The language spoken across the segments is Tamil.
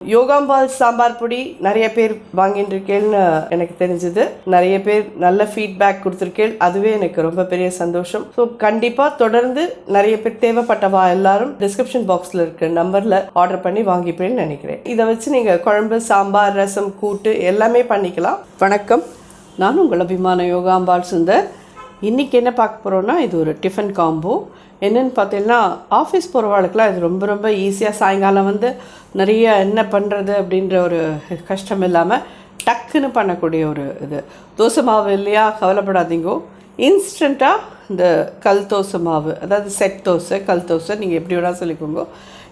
Yogambal Sambar பொடி நிறைய பேர் வாங்கிட்டு இருக்கேன்னு எனக்கு தெரிஞ்சது. நிறைய பேர் நல்ல ஃபீட்பேக் கொடுத்திருக்கேன். அதுவே எனக்கு ரொம்ப பெரிய சந்தோஷம். ஸோ கண்டிப்பாக தொடர்ந்து நிறைய பேர் தேவைப்பட்டவா எல்லாரும் டிஸ்கிரிப்ஷன் பாக்ஸில் இருக்க நம்பரில் ஆர்டர் பண்ணி வாங்கிப்பேன்னு நினைக்கிறேன். இதை வச்சு நீங்கள் குழம்பு, சாம்பார், ரசம், கூட்டு எல்லாமே பண்ணிக்கலாம். வணக்கம், நான் உங்கள் அபிமான யோகாம்பால் சுந்தர். இன்றைக்கி என்ன பார்க்க போகிறோன்னா, இது ஒரு டிஃபன் காம்போ. என்னென்னு பார்த்தீங்கன்னா, ஆஃபீஸ் போகிறவாளுக்கெலாம் இது ரொம்ப ரொம்ப ஈஸியாக சாயங்காலம் நிறைய என்ன பண்ணுறது அப்படின்ற ஒரு கஷ்டம் இல்லாமல் டக்குன்னு பண்ணக்கூடிய ஒரு இது. தோசை மாவு இல்லையா, கவலைப்படாதீங்க. இன்ஸ்டண்ட்டாக இந்த கல் தோசை மாவு, அதாவது செட் தோசை, கல் தோசை, நீங்கள் எப்படி வேணால் சொல்லிக்கோங்க.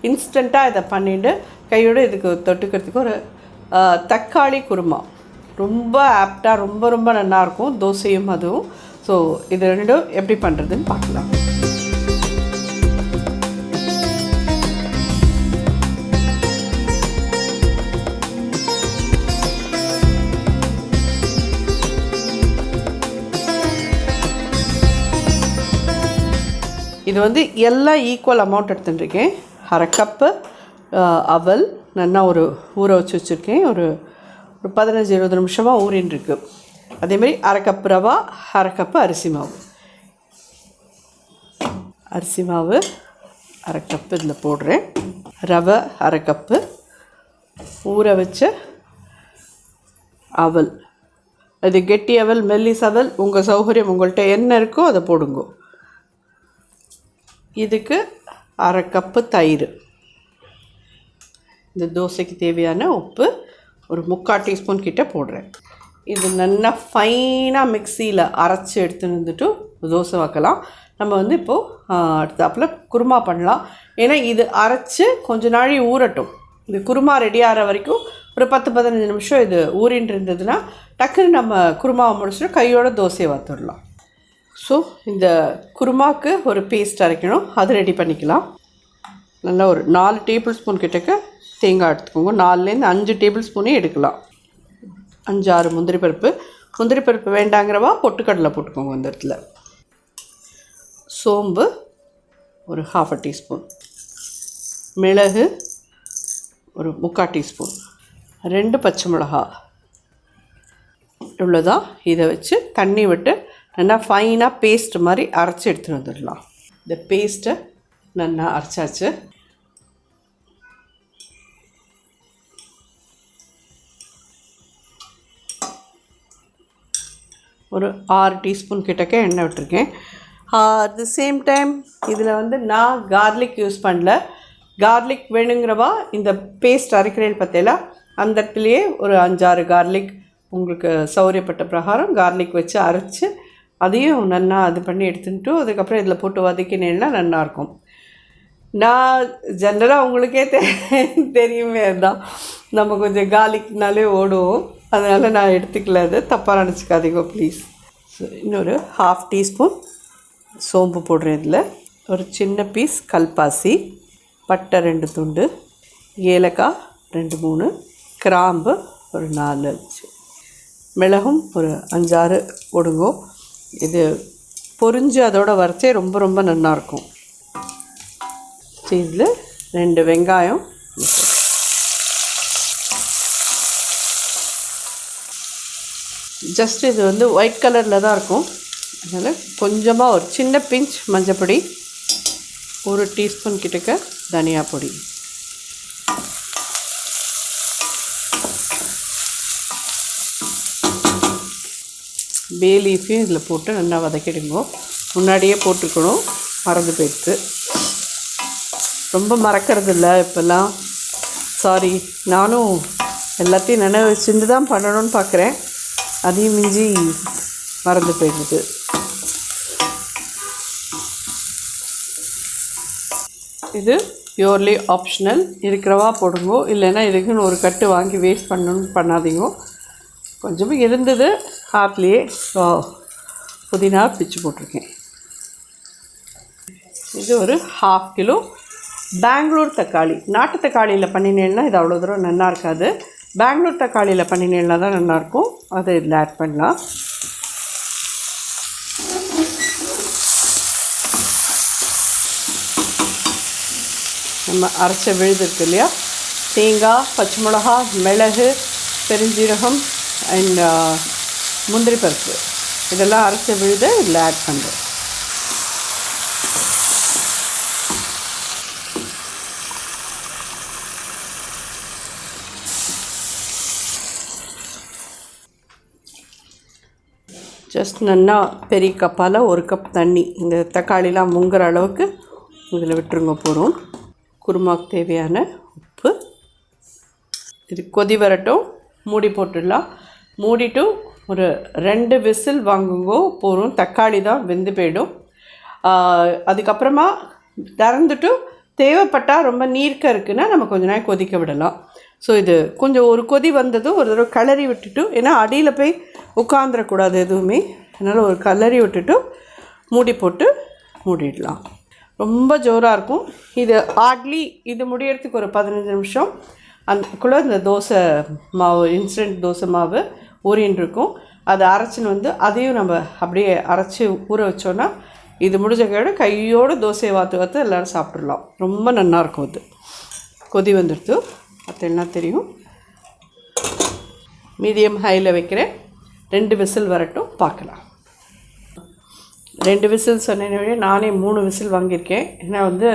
இன்ஸ்டண்ட்டாக இதை பண்ணிவிட்டு கையோடு இதுக்கு தொட்டுக்கிறதுக்கு ஒரு தக்காளி குருமா ரொம்ப ஆப்டாக ரொம்ப ரொம்ப நல்லாயிருக்கும், தோசையும் அதுவும். ஸோ இது ரெண்டும் எப்படி பண்ணுறதுன்னு பார்க்கலாம். இது எல்லாம் ஈக்குவல் அமௌண்ட் எடுத்துட்டுருக்கேன். அரை கப்பு அவல் நல்லா ஊற வச்சு வச்சுருக்கேன். ஒரு 15-20 நிமிஷமாக ஊறின்ருக்கு. அதேமாதிரி அரை கப்பு ரவா, அரை கப்பு அரிசி மாவு. அரிசி மாவு அரை கப்பு இதில் போடுறேன். ரவை அரை கப்பு, ஊற வச்ச அவல். அது கெட்டி அவல், மெல்லிஸ் அவல், உங்கள் சௌகரியம், உங்கள்கிட்ட என்ன இருக்கோ அதை போடுங்க. இதுக்கு அரை கப்பு தயிர். இந்த தோசைக்கு தேவையான உப்பு ஒரு 3/4 டீஸ்பூன் கிட்ட போடுறேன். இது நல்லா ஃபைனாக மிக்சியில் அரைச்சி எடுத்துட்டு தோசை வைக்கலாம். நம்ம இப்போது அடுத்தாப்பில் குருமா பண்ணலாம். ஏன்னா இது அரைச்சி கொஞ்ச நாள் ஊறட்டும். இது குருமா ரெடி ஆகிற வரைக்கும் ஒரு 10-15 நிமிஷம் இது ஊறின்னு இருந்ததுன்னா டக்குன்னு நம்ம குருமாவை முடிச்சுட்டு கையோட தோசையை வத்துடலாம். ஸோ இந்த குருமாவுக்கு ஒரு பேஸ்ட் அரைக்கணும், அது ரெடி பண்ணிக்கலாம். நல்லா ஒரு 4 டேபிள் ஸ்பூன் கிட்டக்க தேங்காய் எடுத்துக்கோங்க. 4-5 டேபிள் ஸ்பூனே எடுக்கலாம். 5-6 முந்திரி பருப்பு வேண்டாங்கிறவா பொட்டுக்கடலை போட்டுக்கோங்க. இந்த இடத்துல சோம்பு ஒரு 1/2 டீஸ்பூன், மிளகு ஒரு 3/4 டீஸ்பூன், 2 பச்சை மிளகா. இவ்வளோதான். இதை வச்சு தண்ணி விட்டு நல்லா ஃபைனாக பேஸ்ட் மாதிரி அரைச்சி எடுத்துகிட்டு வந்துடலாம். இந்த பேஸ்ட்டை நல்லா அரைச்சாச்சு. ஒரு 6 டீஸ்பூன் கிட்டக்க எண்ணெய் விட்டுருக்கேன். அட் த சேம் டைம் இதில் நான் கார்லிக் யூஸ் பண்ணல. கார்லிக் வேணுங்கிறவா இந்த பேஸ்ட் அரைக்கிறேன்னு பார்த்தீங்களா, அந்த இடத்துலையே ஒரு 5-6 கார்லிக் உங்களுக்கு சௌரியப்பட்ட பிரகாரம் கார்லிக் வச்சு அரைச்சி அதையும் நல்லா அது பண்ணி எடுத்துட்டு அதுக்கப்புறம் இதில் போட்டு வதக்கினேன்னா நல்லாயிருக்கும். நான் ஜென்ரலாக உங்களுக்கே தெரியுமே, தான் நம்ம கொஞ்சம் கார்லிக்னாலே ஓடுவோம். அதனால் நான் எடுத்துக்கல, அது தப்பாக நினச்சிக்காதீங்க ப்ளீஸ். ஸோ இன்னொரு 1/2 டீஸ்பூன் சோம்பு போடுறேன். இதில் ஒரு சின்ன பீஸ் கல்பாசி, பட்டை 2 துண்டு, ஏலக்காய் 2-3, கிராம்பு ஒரு 4, மிளகும் ஒரு 5-6 போடுங்கோ. இது பொரிஞ்சு அதோட வரைச்சே ரொம்ப ரொம்ப நல்லாயிருக்கும். இதில் 2 வெங்காயம், ஜஸ்ட் இது ஒயிட் கலரில் தான் இருக்கும். அதனால் கொஞ்சமாக ஒரு சின்ன பிஞ்ச் மஞ்சப்பொடி, 1 டீஸ்பூன் கிட்டக்க தனியா பொடி, பே லீஃபையும் இதில் போட்டு நல்லா வதக்கிடுங்க. முன்னாடியே போட்டுக்கணும், மறந்து போயிடுது. ரொம்ப மறக்கிறது இல்லை இப்போல்லாம். சாரி, நானும் எல்லாத்தையும் நினைவு வச்சுட்டு தான் பண்ணணும்னு பார்க்குறேன். அதையும் மிஞ்சி மறந்து போயிடுது. இது பியூர்லி ஆப்ஷனல். இருக்கிறவா போடுங்கோ, இல்லைன்னா இதுக்குன்னு ஒரு கட்டு வாங்கி வேஸ்ட் பண்ணணும்னு பண்ணாதீங்க. கொஞ்சமாக இருந்தது ஹார்ட்லேயே, புதினா பிச்சு போட்டிருக்கேன். இது ஒரு 1/2 கிலோ பெங்களூர் தக்காளி. நாட்டு தக்காளியில் பண்ணினேன்னா இது அவ்வளோ தூரம் நல்லா இருக்காது. பெங்களூர் தக்காளியில் பண்ணினேன்னா தான் நல்லாயிருக்கும். அதை இதில் ஆட் பண்ணலாம். நம்ம அரைச்ச விழுது இருக்கு இல்லையா, தேங்காய், பச்சை மிளகா, மிளகு, பெருஞ்சீரகம் அண்ட் முந்திரி பருப்பு இதெல்லாம் அரைச்ச விழுத இதில் ஆட் பண்ணுறேன். ஜஸ்ட் நல்லா பெரிய கப்பால் 1 கப் தண்ணி இந்த தக்காளிலாம் முங்குற அளவுக்கு இதில் விட்டுருங்க போகிறோம். குருமாக்கு தேவையான உப்பு. இது கொதி வரட்டும், மூடி போட்டுடலாம். மூடிட்டு ஒரு 2 விசில் வாங்குங்கோ போகிறோம். தக்காளி தான் வெந்து போயிடும். அதுக்கப்புறமா திறந்துட்டு தேவைப்பட்டால் ரொம்ப நீர்க்க இருக்குன்னா நம்ம கொஞ்ச நேரம் கொதிக்க விடலாம். ஸோ இது கொஞ்சம் ஒரு கொதி வந்ததும் ஒரு தடவை கிளறி விட்டுட்டு, ஏன்னா அடியில் போய் உட்காந்துடக்கூடாது எதுவுமே, அதனால் ஒரு கிளறி விட்டுட்டு மூடி போட்டு மூடிடலாம். ரொம்ப ஜோராக இருக்கும் இது. ஹார்ட்லி இது முடியறதுக்கு ஒரு 15 நிமிஷம் அதுக்குள்ளே இந்த தோசை மாவு, இன்ஸ்டன்ட் தோசை மாவு ஊறின்னு இருக்கும். அதை அரைச்சின்னு வந்து அதையும் நம்ம அப்படியே அரைச்சி ஊற வச்சோன்னா இது முடிஞ்ச கையோடு தோசையை வாத்து எல்லோரும் சாப்பிட்றலாம். ரொம்ப நல்லாயிருக்கும் இது. கொதி வந்துடுது, அது என்ன தெரியும். மீடியம் ஹையில் வைக்கிறேன். 2 விசில் வரட்டும், பார்க்கலாம். 2 விசில் சொன்னேனே, நானே 3 விசில் வாங்கியிருக்கேன். ஏன்னா வந்து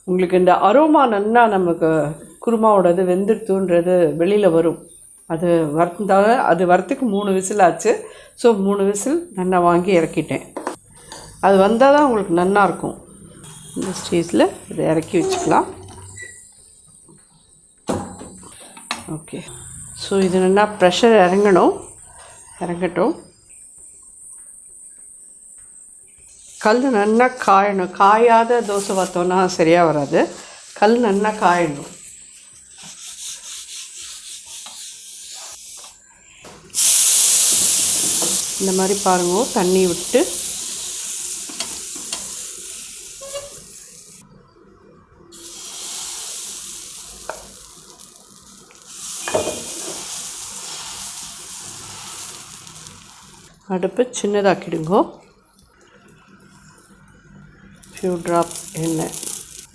உங்களுக்கு இந்த அரோமா நல்லா நமக்கு குருமாவோடது வெந்துடுத்துன்றது வெளியில் வரும். அது வரத்துக்கு 3 விசில் ஆச்சு. ஸோ 3 விசில் நல்லா வாங்கி இறக்கிட்டேன். அது வந்தால் தான் உங்களுக்கு நல்லாயிருக்கும். இந்த ஸ்டேஜில் இதை இறக்கி வச்சுக்கலாம். ஓகே, ஸோ இது நல்லா ப்ரெஷர் இறங்கட்டும். கல் நல்லா காயணும். காயாத தோசை பார்த்தோன்னா சரியாக வராது. கல் நல்லா காயணும். இந்த மாதிரி பாருங்க, தண்ணி விட்டு அடுப்பு சின்னதாக்கிடுங்கோ. ஃபியூ ட்ராப்ஸ் எண்ணெய்.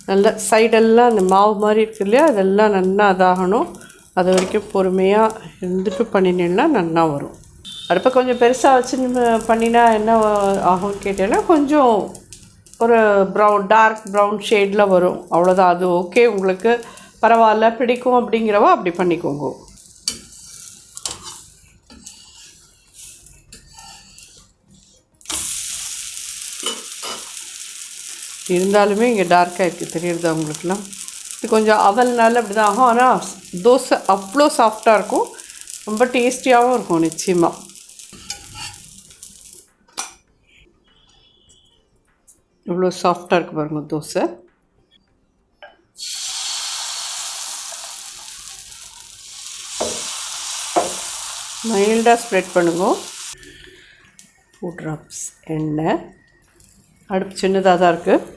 நல்லா சைடெல்லாம் அந்த மாவு மாதிரி இருக்கு இல்லையா, அதெல்லாம் நல்லா அதாகணும். அது வரைக்கும் பொறுமையாக இருந்துட்டு பண்ணினீங்கன்னா நல்லா வரும். அடுப்பை கொஞ்சம் பெருசாக வச்சு பண்ணினா என்ன ஆகும்னு கேட்டேன்னா கொஞ்சம் ஒரு டார்க் ப்ரௌன் ஷேடில் வரும். அவ்வளோதான். அது ஓகே, உங்களுக்கு பரவாயில்ல பிடிக்கும் அப்படிங்கிறவோ அப்படி பண்ணிக்கோங்க. இருந்தாலுமே இங்கே டார்க்காக இருக்குது, தெரியுறதா உங்களுக்குலாம்? இது கொஞ்சம் அவல்னால அப்படி தான் ஆகும். ஆனால் தோசை அவ்வளோ சாஃப்டாக இருக்கும், ரொம்ப டேஸ்டியாகவும் இருக்கும் நிச்சயமாக. இவ்வளோ சாஃப்டாக இருக்குது பாருங்கள் தோசை. மைல்டாக ஸ்ப்ரெட் பண்ணுங்க. 2 ட்ராப்ஸ் எண்ணெய். அடுப்பு சின்னதாக தான் இருக்குது.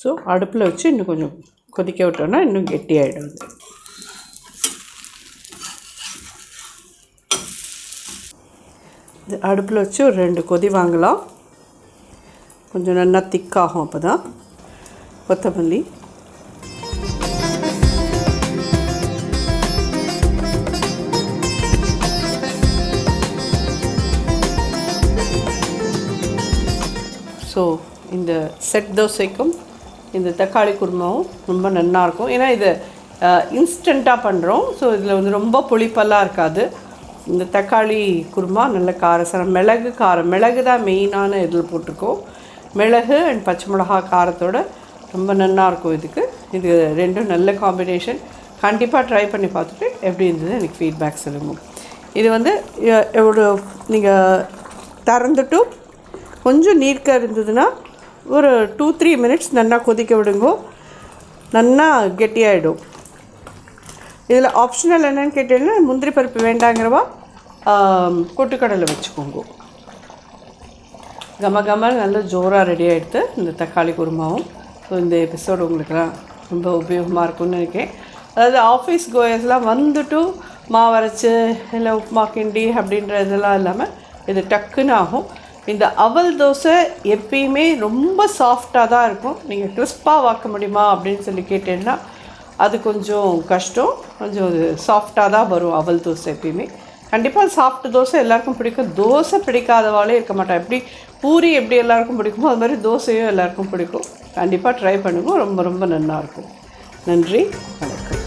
ஸோ அடுப்பில் வச்சு இன்னும் கொஞ்சம் கொதிக்க விட்டோன்னா இன்னும் கெட்டியாகிடும். இது அடுப்பில் வச்சு ஒரு 2 கொதி வாங்கலாம். கொஞ்சம் நல்லா திக்காகும். அப்போ தான் கொத்தமல்லி, ஸோ இந்த செட் தோசைக்கும் இந்த தக்காளி குருமாவும் ரொம்ப நல்லாயிருக்கும். ஏன்னா இது இன்ஸ்டண்ட்டாக பண்ணுறோம். ஸோ இதில் வந்து ரொம்ப புளிப்பெல்லாம் இருக்காது. இந்த தக்காளி குருமா நல்ல காரசாரம். மிளகு தான் மெயினான இதில் போட்டிருக்கோம். மிளகு அண்ட் பச்சை மிளகா காரத்தோட ரொம்ப நல்லாயிருக்கும் இதுக்கு. இது ரெண்டும் நல்ல காம்பினேஷன். கண்டிப்பாக ட்ரை பண்ணி பார்த்துட்டு எப்படி இருந்தது எனக்கு ஃபீட்பேக் சொல்லுங்க. இது வந்து எவ்வளோ நீங்கள் திறந்துட்டு கொஞ்சம் நீர்க்க இருந்ததுன்னா ஒரு 2-3 மினிட்ஸ் நல்லா கொதிக்க விடுங்க. நல்லா கெட்டியாகிடும். இதில் ஆப்ஷனல் என்னென்னு கேட்டீங்கன்னா, முந்திரி பருப்பு வேண்டாங்கிறவா பொட்டுக்கடலை வச்சுக்கோங்க. கம நல்லா ஜோராக ரெடி ஆகிடுது இந்த தக்காளி குருமாவும். ஸோ இந்த எபிசோடு உங்களுக்குலாம் ரொம்ப உபயோகமாக இருக்கும்னு நினைக்கிறேன். அதாவது ஆஃபீஸ் கோயர்ஸ்லாம் வந்துட்டு மாவரைச்சி இல்லை உப்புமா கிண்டி அப்படின்ற இதெல்லாம் இல்லாமல் இது டக்குன்னு ஆகும். இந்த அவல் தோசை எப்பயுமே ரொம்ப சாஃப்டாக தான் இருக்கும். நீங்கள் கிறிஸ்பாக வாக்க முடியுமா அப்படின்னு சொல்லி கேட்டேன்னா அது கொஞ்சம் கஷ்டம். கொஞ்சம் சாஃப்டாக தான் வரும் அவல் தோசை எப்பயுமே. கண்டிப்பாக சாஃப்ட் தோசை எல்லாருக்கும் பிடிக்கும். தோசை பிடிக்காதவாளே இருக்க மாட்டான். எப்படி பூரி எப்படி எல்லாருக்கும் பிடிக்குமோ அது மாதிரி தோசையும் எல்லாருக்கும் பிடிக்கும். கண்டிப்பாக ட்ரை பண்ணுங்க. ரொம்ப ரொம்ப நல்லாயிருக்கும். நன்றி, வணக்கம்.